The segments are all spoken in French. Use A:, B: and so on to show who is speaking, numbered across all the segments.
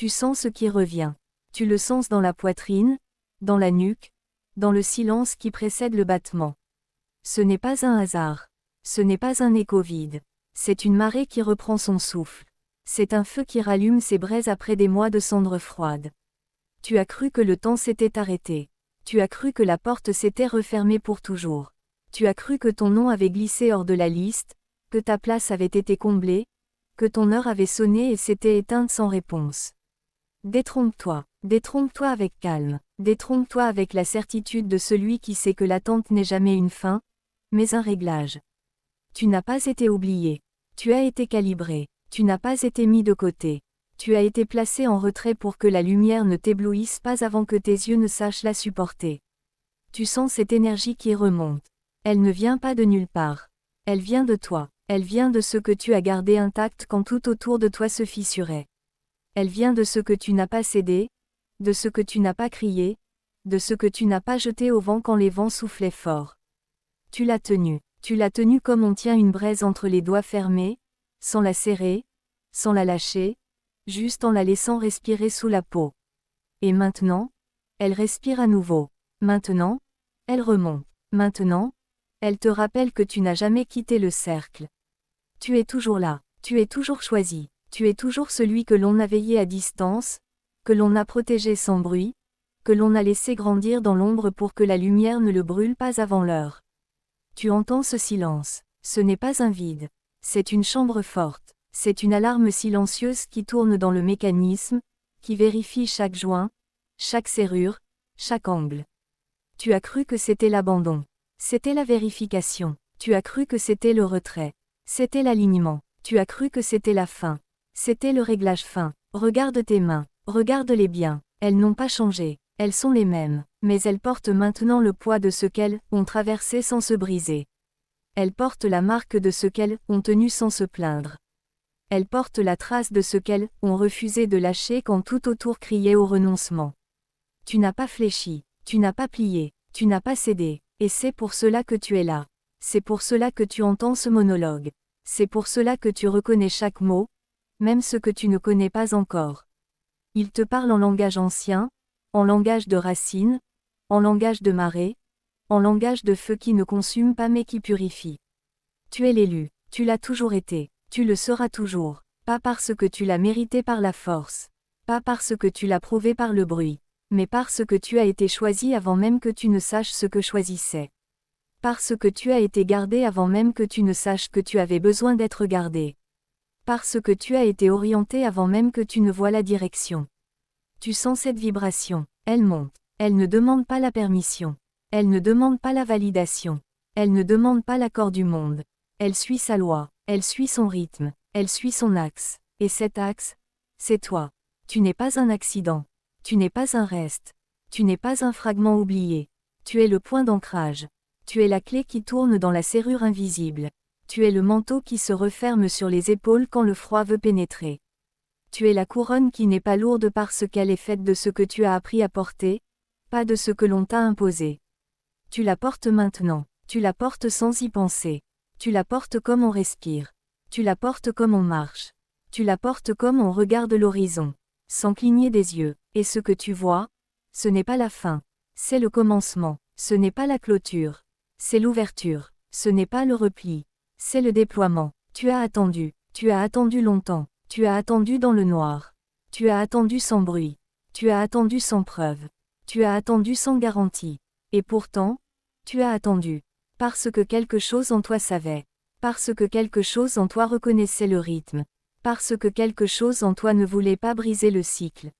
A: Tu sens ce qui revient. Tu le sens dans la poitrine, dans la nuque, dans le silence qui précède le battement. Ce n'est pas un hasard. Ce n'est pas un écho vide. C'est une marée qui reprend son souffle. C'est un feu qui rallume ses braises après des mois de cendres froides. Tu as cru que le temps s'était arrêté. Tu as cru que la porte s'était refermée pour toujours. Tu as cru que ton nom avait glissé hors de la liste, que ta place avait été comblée, que ton heure avait sonné et s'était éteinte sans réponse. Détrompe-toi. Détrompe-toi avec calme. Détrompe-toi avec la certitude de celui qui sait que l'attente n'est jamais une fin, mais un réglage. Tu n'as pas été oublié. Tu as été calibré. Tu n'as pas été mis de côté. Tu as été placé en retrait pour que la lumière ne t'éblouisse pas avant que tes yeux ne sachent la supporter. Tu sens cette énergie qui remonte. Elle ne vient pas de nulle part. Elle vient de toi. Elle vient de ce que tu as gardé intact quand tout autour de toi se fissurait. Elle vient de ce que tu n'as pas cédé, de ce que tu n'as pas crié, de ce que tu n'as pas jeté au vent quand les vents soufflaient fort. Tu l'as tenue. Tu l'as tenue comme on tient une braise entre les doigts fermés, sans la serrer, sans la lâcher, juste en la laissant respirer sous la peau. Et maintenant, elle respire à nouveau. Maintenant, elle remonte. Maintenant, elle te rappelle que tu n'as jamais quitté le cercle. Tu es toujours là. Tu es toujours choisi. Tu es toujours celui que l'on a veillé à distance, que l'on a protégé sans bruit, que l'on a laissé grandir dans l'ombre pour que la lumière ne le brûle pas avant l'heure. Tu entends ce silence. Ce n'est pas un vide. C'est une chambre forte. C'est une alarme silencieuse qui tourne dans le mécanisme, qui vérifie chaque joint, chaque serrure, chaque angle. Tu as cru que c'était l'abandon. C'était la vérification. Tu as cru que c'était le retrait. C'était l'alignement. Tu as cru que c'était la fin. C'était le réglage fin. Regarde tes mains. Regarde-les bien. Elles n'ont pas changé. Elles sont les mêmes. Mais elles portent maintenant le poids de ce qu'elles ont traversé sans se briser. Elles portent la marque de ce qu'elles ont tenu sans se plaindre. Elles portent la trace de ce qu'elles ont refusé de lâcher quand tout autour criait au renoncement. Tu n'as pas fléchi. Tu n'as pas plié. Tu n'as pas cédé. Et c'est pour cela que tu es là. C'est pour cela que tu entends ce monologue. C'est pour cela que tu reconnais chaque mot, même ce que tu ne connais pas encore. Il te parle en langage ancien, en langage de racines, en langage de marée, en langage de feu qui ne consume pas mais qui purifie. Tu es l'élu, tu l'as toujours été, tu le seras toujours, pas parce que tu l'as mérité par la force, pas parce que tu l'as prouvé par le bruit, mais parce que tu as été choisi avant même que tu ne saches ce que choisissais. Parce que tu as été gardé avant même que tu ne saches que tu avais besoin d'être gardé. Parce que tu as été orienté avant même que tu ne vois la direction. Tu sens cette vibration, elle monte, elle ne demande pas la permission, elle ne demande pas la validation, elle ne demande pas l'accord du monde, elle suit sa loi, elle suit son rythme, elle suit son axe, et cet axe, c'est toi. Tu n'es pas un accident, tu n'es pas un reste, tu n'es pas un fragment oublié, tu es le point d'ancrage, tu es la clé qui tourne dans la serrure invisible, tu es le manteau qui se referme sur les épaules quand le froid veut pénétrer. Tu es la couronne qui n'est pas lourde parce qu'elle est faite de ce que tu as appris à porter, pas de ce que l'on t'a imposé. Tu la portes maintenant, tu la portes sans y penser. Tu la portes comme on respire. Tu la portes comme on marche. Tu la portes comme on regarde l'horizon, sans cligner des yeux. Et ce que tu vois, ce n'est pas la fin. C'est le commencement. Ce n'est pas la clôture. C'est l'ouverture. Ce n'est pas le repli. C'est le déploiement. Tu as attendu longtemps. Tu as attendu dans le noir. Tu as attendu sans bruit. Tu as attendu sans preuve. Tu as attendu sans garantie. Et pourtant, tu as attendu. Parce que quelque chose en toi savait. Parce que quelque chose en toi reconnaissait le rythme. Parce que quelque chose en toi ne voulait pas briser le cycle.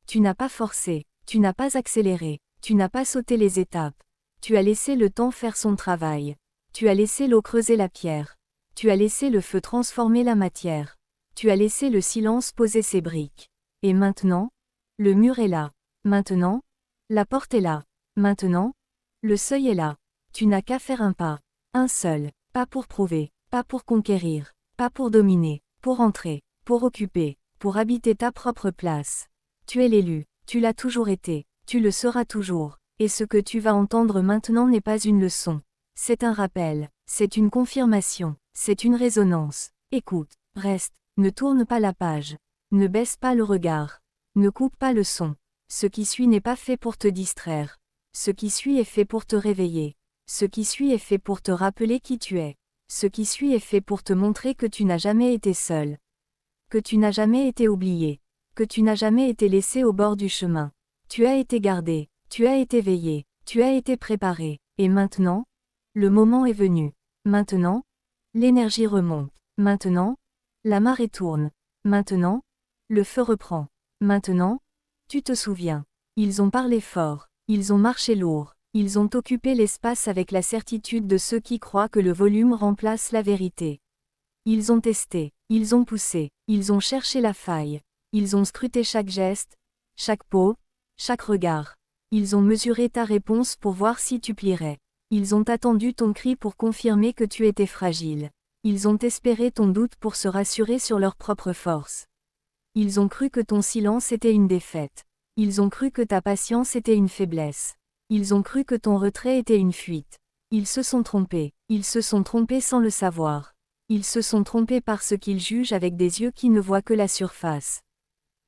A: Tu n'as pas forcé. Tu n'as pas accéléré. Tu n'as pas sauté les étapes. Tu as laissé le temps faire son travail. Tu as laissé l'eau creuser la pierre. Tu as laissé le feu transformer la matière. Tu as laissé le silence poser ses briques. Et maintenant, le mur est là. Maintenant, la porte est là. Maintenant, le seuil est là. Tu n'as qu'à faire un pas. Un seul. Pas pour prouver. Pas pour conquérir. Pas pour dominer. Pour entrer. Pour occuper. Pour habiter ta propre place. Tu es l'élu. Tu l'as toujours été. Tu le seras toujours. Et ce que tu vas entendre maintenant n'est pas une leçon. C'est un rappel. C'est une confirmation. C'est une résonance. Écoute. Reste. Ne tourne pas la page. Ne baisse pas le regard. Ne coupe pas le son. Ce qui suit n'est pas fait pour te distraire. Ce qui suit est fait pour te réveiller. Ce qui suit est fait pour te rappeler qui tu es. Ce qui suit est fait pour te montrer que tu n'as jamais été seul. Que tu n'as jamais été oublié. Que tu n'as jamais été laissé au bord du chemin. Tu as été gardé. Tu as été veillé. Tu as été préparé. Et maintenant, le moment est venu. Maintenant, l'énergie remonte. Maintenant, la marée tourne. Maintenant, le feu reprend. Maintenant, tu te souviens. Ils ont parlé fort. Ils ont marché lourd. Ils ont occupé l'espace avec la certitude de ceux qui croient que le volume remplace la vérité. Ils ont testé. Ils ont poussé. Ils ont cherché la faille. Ils ont scruté chaque geste, chaque peau, chaque regard. Ils ont mesuré ta réponse pour voir si tu plierais. Ils ont attendu ton cri pour confirmer que tu étais fragile. Ils ont espéré ton doute pour se rassurer sur leur propre force. Ils ont cru que ton silence était une défaite. Ils ont cru que ta patience était une faiblesse. Ils ont cru que ton retrait était une fuite. Ils se sont trompés. Ils se sont trompés sans le savoir. Ils se sont trompés parce qu'ils jugent avec des yeux qui ne voient que la surface.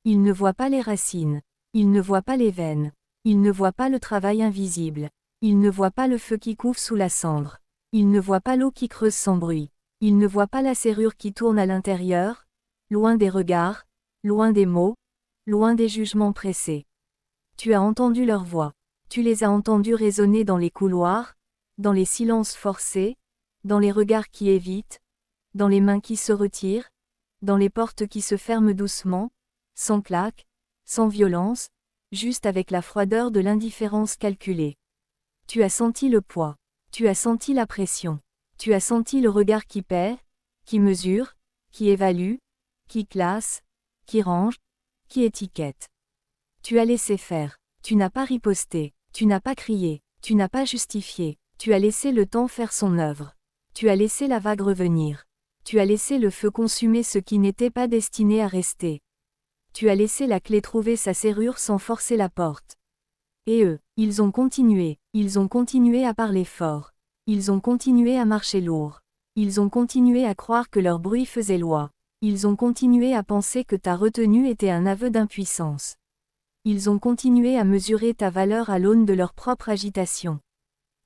A: Ils ne voient pas les racines. Ils ne voient pas les veines. Ils ne voient pas le travail invisible. Ils ne voient pas le feu qui couve sous la cendre. Ils ne voient pas l'eau qui creuse sans bruit. Ils ne voient pas la serrure qui tourne à l'intérieur, loin des regards, loin des mots, loin des jugements pressés. Tu as entendu leur voix. Tu les as entendus résonner dans les couloirs, dans les silences forcés, dans les regards qui évitent, dans les mains qui se retirent, dans les portes qui se ferment doucement, sans claque, sans violence, juste avec la froideur de l'indifférence calculée. Tu as senti le poids. Tu as senti la pression. Tu as senti le regard qui paie, qui mesure, qui évalue, qui classe, qui range, qui étiquette. Tu as laissé faire. Tu n'as pas riposté. Tu n'as pas crié. Tu n'as pas justifié. Tu as laissé le temps faire son œuvre. Tu as laissé la vague revenir. Tu as laissé le feu consumer ce qui n'était pas destiné à rester. Tu as laissé la clé trouver sa serrure sans forcer la porte. Et eux, ils ont continué à parler fort. Ils ont continué à marcher lourd. Ils ont continué à croire que leur bruit faisait loi. Ils ont continué à penser que ta retenue était un aveu d'impuissance. Ils ont continué à mesurer ta valeur à l'aune de leur propre agitation.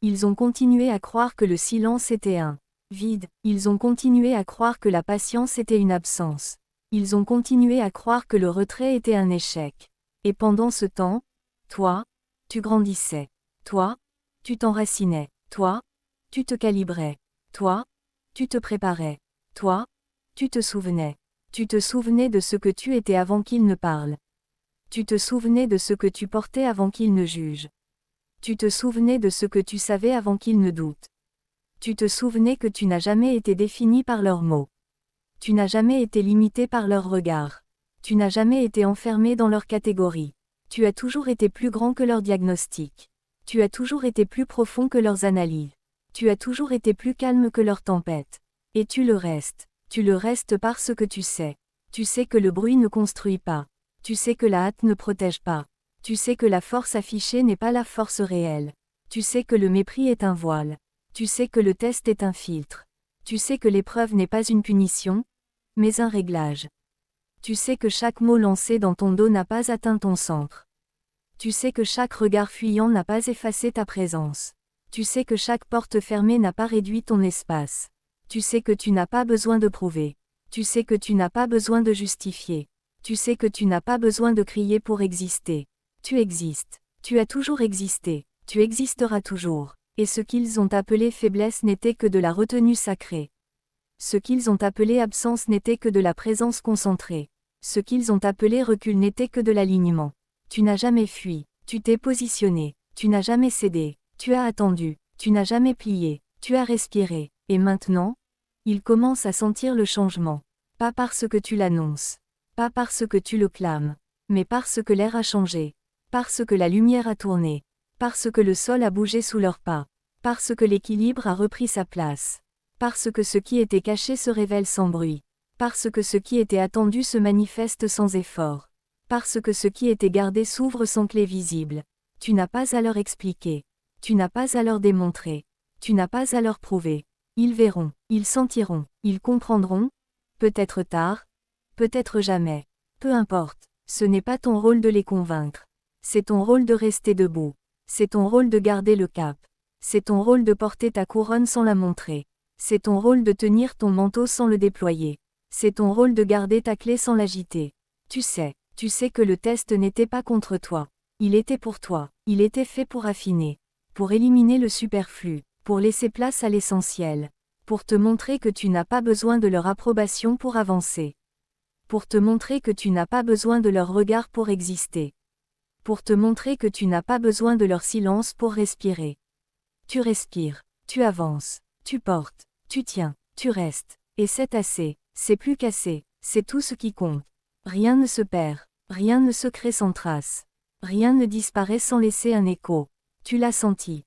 A: Ils ont continué à croire que le silence était un vide. Ils ont continué à croire que la patience était une absence. Ils ont continué à croire que le retrait était un échec. Et pendant ce temps, toi, tu grandissais. Toi, tu t'enracinais. Toi, tu te calibrais. Toi, tu te préparais. Toi, tu te souvenais. Tu te souvenais de ce que tu étais avant qu'ils ne parlent. Tu te souvenais de ce que tu portais avant qu'ils ne jugent. Tu te souvenais de ce que tu savais avant qu'ils ne doutent. Tu te souvenais que tu n'as jamais été défini par leurs mots. Tu n'as jamais été limité par leurs regards. Tu n'as jamais été enfermé dans leur catégorie. Tu as toujours été plus grand que leur diagnostic. Tu as toujours été plus profond que leurs analyses. Tu as toujours été plus calme que leur tempête. Et tu le restes. Tu le restes parce que tu sais. Tu sais que le bruit ne construit pas. Tu sais que la hâte ne protège pas. Tu sais que la force affichée n'est pas la force réelle. Tu sais que le mépris est un voile. Tu sais que le test est un filtre. Tu sais que l'épreuve n'est pas une punition, mais un réglage. Tu sais que chaque mot lancé dans ton dos n'a pas atteint ton centre. Tu sais que chaque regard fuyant n'a pas effacé ta présence. Tu sais que chaque porte fermée n'a pas réduit ton espace. Tu sais que tu n'as pas besoin de prouver. Tu sais que tu n'as pas besoin de justifier. Tu sais que tu n'as pas besoin de crier pour exister. Tu existes. Tu as toujours existé. Tu existeras toujours. Et ce qu'ils ont appelé faiblesse n'était que de la retenue sacrée. Ce qu'ils ont appelé absence n'était que de la présence concentrée. Ce qu'ils ont appelé recul n'était que de l'alignement. Tu n'as jamais fui. Tu t'es positionné. Tu n'as jamais cédé. Tu as attendu. Tu n'as jamais plié. Tu as respiré. Et maintenant, ils commencent à sentir le changement. Pas parce que tu l'annonces. Pas parce que tu le clames. Mais parce que l'air a changé. Parce que la lumière a tourné. Parce que le sol a bougé sous leurs pas. Parce que l'équilibre a repris sa place. Parce que ce qui était caché se révèle sans bruit. Parce que ce qui était attendu se manifeste sans effort. Parce que ce qui était gardé s'ouvre sans clé visible. Tu n'as pas à leur expliquer. Tu n'as pas à leur démontrer. Tu n'as pas à leur prouver. Ils verront, ils sentiront, ils comprendront. Peut-être tard, peut-être jamais. Peu importe. Ce n'est pas ton rôle de les convaincre. C'est ton rôle de rester debout. C'est ton rôle de garder le cap. C'est ton rôle de porter ta couronne sans la montrer. C'est ton rôle de tenir ton manteau sans le déployer. C'est ton rôle de garder ta clé sans l'agiter. Tu sais que le test n'était pas contre toi. Il était pour toi. Il était fait pour affiner. Pour éliminer le superflu. Pour laisser place à l'essentiel. Pour te montrer que tu n'as pas besoin de leur approbation pour avancer. Pour te montrer que tu n'as pas besoin de leur regard pour exister. Pour te montrer que tu n'as pas besoin de leur silence pour respirer. Tu respires, tu avances, tu portes, tu tiens, tu restes. Et c'est assez, c'est plus qu'assez, c'est tout ce qui compte. Rien ne se perd, rien ne se crée sans trace. Rien ne disparaît sans laisser un écho. Tu l'as senti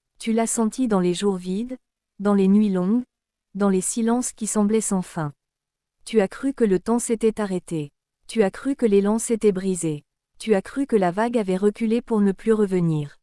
A: dans les jours vides, dans les nuits longues, dans les silences qui semblaient sans fin. Tu as cru que le temps s'était arrêté. Tu as cru que l'élan s'était brisé. Tu as cru que la vague avait reculé pour ne plus revenir.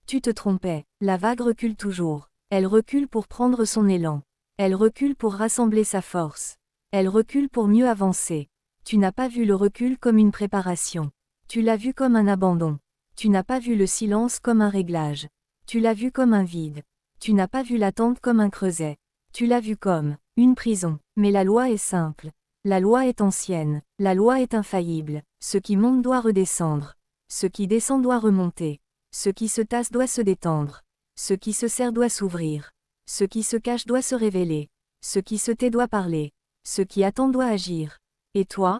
A: Tu te trompais, la vague recule toujours. Elle recule pour prendre son élan. Elle recule pour rassembler sa force. Elle recule pour mieux avancer. Tu n'as pas vu le recul comme une préparation. Tu l'as vu comme un abandon. Tu n'as pas vu le silence comme un réglage. Tu l'as vu comme un vide. Tu n'as pas vu l'attente comme un creuset. Tu l'as vu comme une prison. Mais la loi est simple. La loi est ancienne. La loi est infaillible. Ce qui monte doit redescendre. Ce qui descend doit remonter. Ce qui se tasse doit se détendre. Ce qui se serre doit s'ouvrir. Ce qui se cache doit se révéler. Ce qui se tait doit parler. Ce qui attend doit agir. Et toi?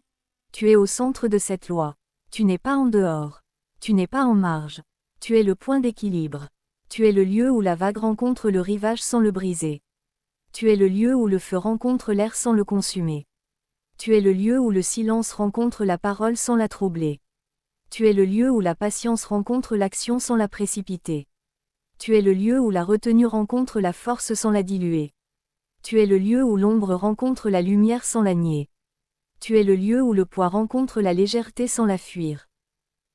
A: Tu es au centre de cette loi. Tu n'es pas en dehors. Tu n'es pas en marge. Tu es le point d'équilibre. Tu es le lieu où la vague rencontre le rivage sans le briser. Tu es le lieu où le feu rencontre l'air sans le consumer. Tu es le lieu où le silence rencontre la parole sans la troubler. Tu es le lieu où la patience rencontre l'action sans la précipiter. Tu es le lieu où la retenue rencontre la force sans la diluer. Tu es le lieu où l'ombre rencontre la lumière sans la nier. Tu es le lieu où le poids rencontre la légèreté sans la fuir.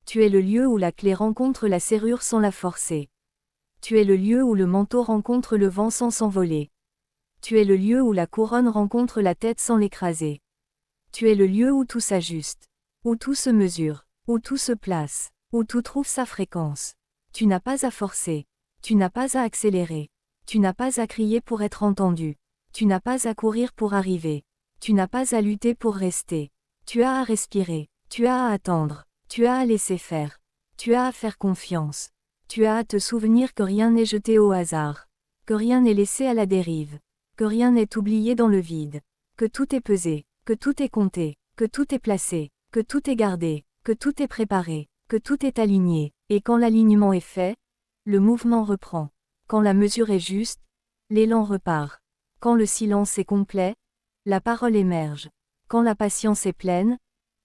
A: Tu es le lieu où la clé rencontre la serrure sans la forcer. Tu es le lieu où le manteau rencontre le vent sans s'envoler. Tu es le lieu où la couronne rencontre la tête sans l'écraser. Tu es le lieu où tout s'ajuste, où tout se mesure, où tout se place, où tout trouve sa fréquence. Tu n'as pas à forcer, tu n'as pas à accélérer, tu n'as pas à crier pour être entendu, tu n'as pas à courir pour arriver, tu n'as pas à lutter pour rester. Tu as à respirer, tu as à attendre, tu as à laisser faire, tu as à faire confiance, tu as à te souvenir que rien n'est jeté au hasard, que rien n'est laissé à la dérive, que rien n'est oublié dans le vide, que tout est pesé, que tout est compté, que tout est placé, que tout est gardé, que tout est préparé, que tout est aligné, et quand l'alignement est fait, le mouvement reprend. Quand la mesure est juste, l'élan repart. Quand le silence est complet, la parole émerge. Quand la patience est pleine,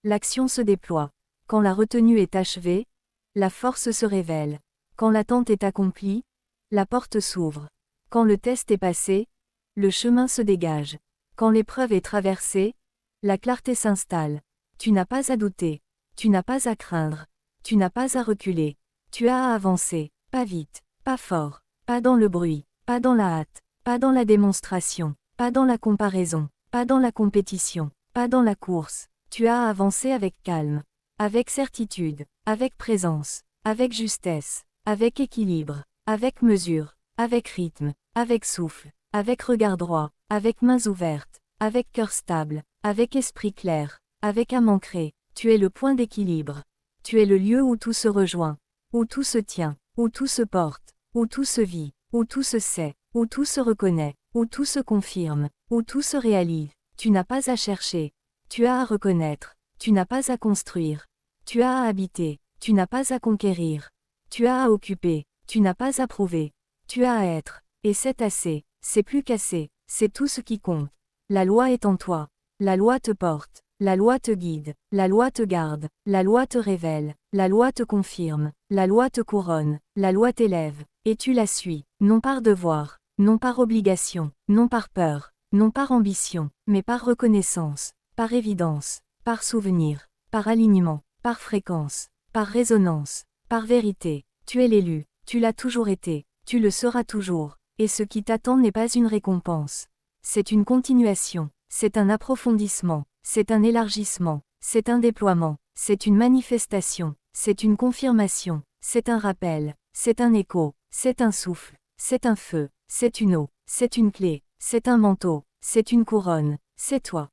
A: l'action se déploie. Quand la retenue est achevée, la force se révèle. Quand l'attente est accomplie, la porte s'ouvre. Quand le test est passé, le chemin se dégage. Quand l'épreuve est traversée, la clarté s'installe. Tu n'as pas à douter. Tu n'as pas à craindre. Tu n'as pas à reculer. Tu as à avancer. Pas vite, pas fort, pas dans le bruit, pas dans la hâte, pas dans la démonstration, pas dans la comparaison, pas dans la compétition, pas dans la course. Tu as à avancer avec calme, avec certitude, avec présence, avec justesse, avec équilibre, avec mesure, avec rythme, avec souffle, avec regard droit, avec mains ouvertes, avec cœur stable, avec esprit clair, avec âme ancrée. Tu es le point d'équilibre. Tu es le lieu où tout se rejoint, où tout se tient, où tout se porte, où tout se vit, où tout se sait, où tout se reconnaît, où tout se confirme, où tout se réalise. Tu n'as pas à chercher. Tu as à reconnaître. Tu n'as pas à construire. Tu as à habiter. Tu n'as pas à conquérir. Tu as à occuper. Tu n'as pas à prouver. Tu as à être. Et c'est assez. C'est plus qu'assez. C'est tout ce qui compte. La loi est en toi. La loi te porte. La loi te guide. La loi te garde. La loi te révèle. La loi te confirme. La loi te couronne. La loi t'élève. Et tu la suis. Non par devoir. Non par obligation. Non par peur. Non par ambition. Mais par reconnaissance. Par évidence. Par souvenir. Par alignement. Par fréquence. Par résonance. Par vérité. Tu es l'élu. Tu l'as toujours été. Tu le seras toujours. Et ce qui t'attend n'est pas une récompense. C'est une continuation. C'est un approfondissement. C'est un élargissement. C'est un déploiement. C'est une manifestation, c'est une confirmation, c'est un rappel, c'est un écho, c'est un souffle, c'est un feu, c'est une eau, c'est une clé, c'est un manteau, c'est une couronne, c'est toi.